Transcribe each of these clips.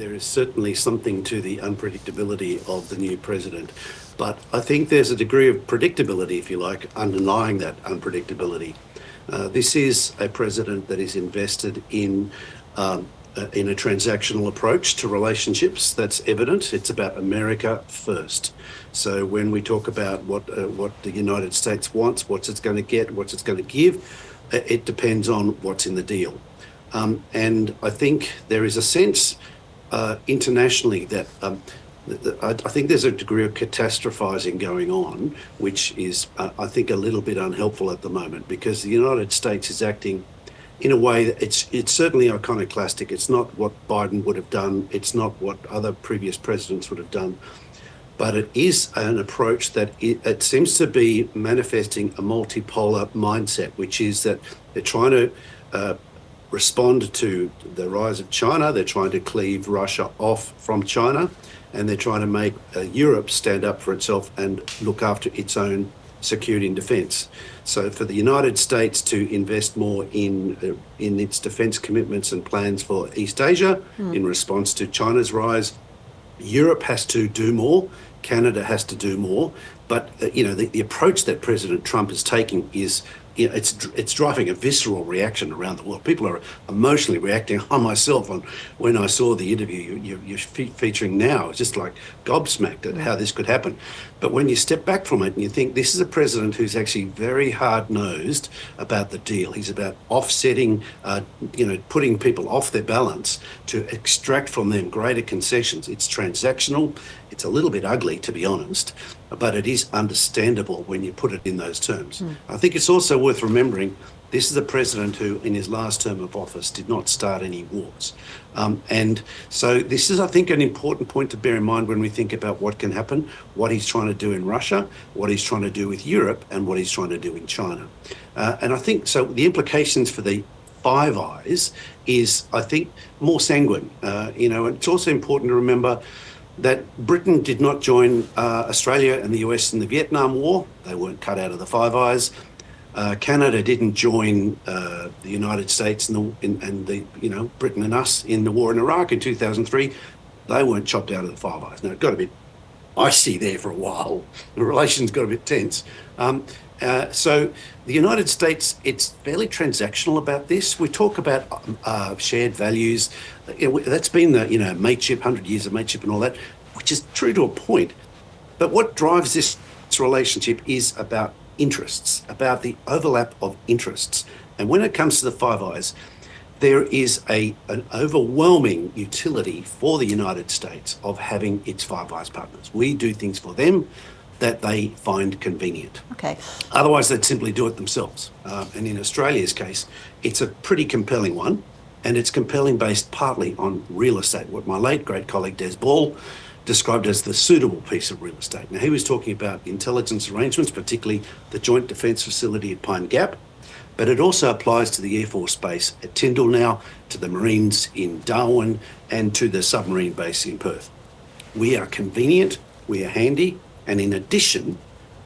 there is certainly something to the unpredictability of the new president. But I think there's a degree of predictability, if you like, underlying that unpredictability. This is a president that is invested in a transactional approach to relationships. That's evident. It's about America first. So when we talk about what the United States wants, what it's going to get, what it's going to give, it depends on what's in the deal. And I think there is a sense internationally that I think there's a degree of catastrophising going on, which is, I think, a little bit unhelpful at the moment, because the United States is acting in a way that it's certainly iconoclastic. It's not what Biden would have done. It's not what other previous presidents would have done. But it is an approach that it seems to be manifesting a multipolar mindset, which is that they're trying to respond to the rise of China. They're trying to cleave Russia off from China, and they're trying to make Europe stand up for itself and look after its own security and defence. So for the United States to invest more in its defence commitments and plans for East Asia in response to China's rise, Europe has to do more, Canada has to do more. But the approach that President Trump is taking is, it's driving a visceral reaction around the world. People are emotionally reacting. I myself, when I saw the interview you're featuring now, it's just like gobsmacked at how this could happen. But when you step back from it and you think this is a president who's actually very hard-nosed about the deal. He's about offsetting, putting people off their balance to extract from them greater concessions. It's transactional. It's a little bit ugly, to be honest, but it is understandable when you put it in those terms. I think it's also worth remembering this is a president who, in his last term of office, did not start any wars. And so this is, I think, an important point to bear in mind when we think about what can happen, what he's trying to do in Russia, what he's trying to do with Europe, and what he's trying to do in China. And I think, so the implications for the Five Eyes is, I think, more sanguine. It's also important to remember that Britain did not join Australia and the US in the Vietnam War. They weren't cut out of the Five Eyes. Canada didn't join the United States and Britain and us in the war in Iraq in 2003. They weren't chopped out of the Five Eyes. Now, it got a bit icy there for a while. The relations got a bit tense. So the United States, it's fairly transactional about this. We talk about shared values. That's been the mateship, 100 years of mateship and all that, which is true to a point. But what drives this relationship is about interests, about the overlap of interests. And when it comes to the Five Eyes, there is an overwhelming utility for the United States of having its Five Eyes partners. We do things for them that they find convenient. Okay. Otherwise, they'd simply do it themselves. And in Australia's case, it's a pretty compelling one, and it's compelling based partly on real estate, what my late great colleague Des Ball described as the suitable piece of real estate. Now, he was talking about intelligence arrangements, particularly the Joint Defence Facility at Pine Gap, but it also applies to the Air Force Base at Tyndall now, to the Marines in Darwin, and to the submarine base in Perth. We are convenient, we are handy, and in addition,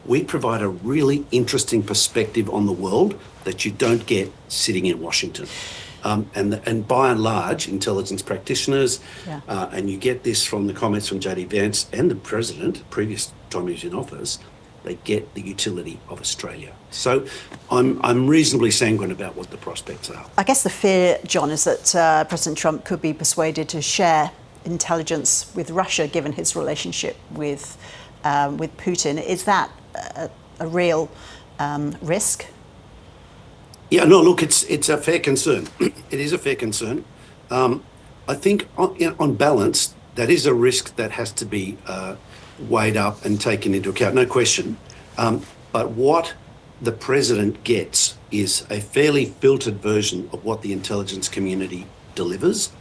we provide a really interesting perspective on the world that you don't get sitting in Washington. And by and large, intelligence practitioners, and you get this from the comments from J.D. Vance and the President, previous time he was in office, they get the utility of Australia. So I'm reasonably sanguine about what the prospects are. I guess the fear, John, is that President Trump could be persuaded to share intelligence with Russia, given his relationship with Putin. Is that a real risk? Yeah, no, look, it's a fair concern. It is a fair concern. I think on balance, that is a risk that has to be weighed up and taken into account, no question. But what the president gets is a fairly filtered version of what the intelligence community delivers.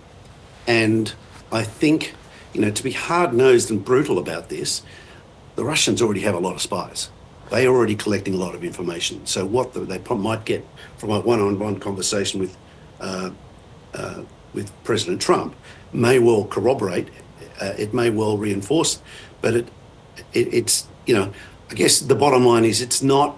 And I think, to be hard-nosed and brutal about this, the Russians already have a lot of spies. They are already collecting a lot of information. So what they might get from a one-on-one conversation with President Trump may well corroborate, it may well reinforce, but it's I guess the bottom line is it's not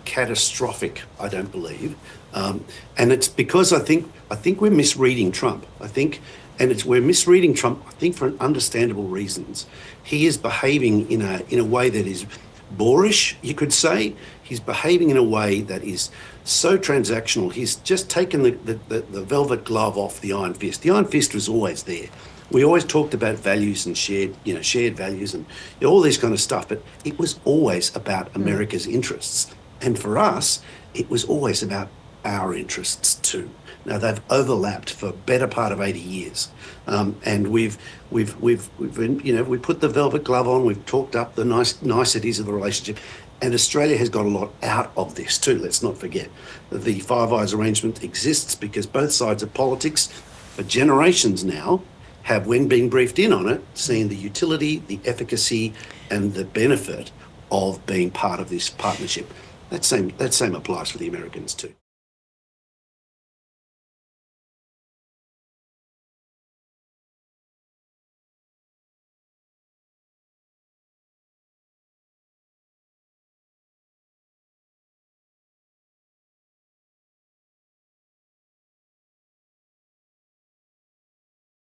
catastrophic, I don't believe, and it's because I think we're misreading Trump. I think And we're misreading Trump, I think, for understandable reasons. He is behaving in a way that is boorish, you could say. He's behaving in a way that is so transactional. He's just taken the velvet glove off the iron fist. The iron fist was always there. We always talked about values and shared values and all this kind of stuff, but it was always about America's interests. And for us, it was always about our interests too. Now they've overlapped for a better part of 80 years, and we've we put the velvet glove on. We've talked up the niceties of the relationship, and Australia has got a lot out of this too. Let's not forget the Five Eyes arrangement exists because both sides of politics for generations now have, when being briefed in on it, seen the utility, the efficacy, and the benefit of being part of this partnership. That same applies for the Americans too.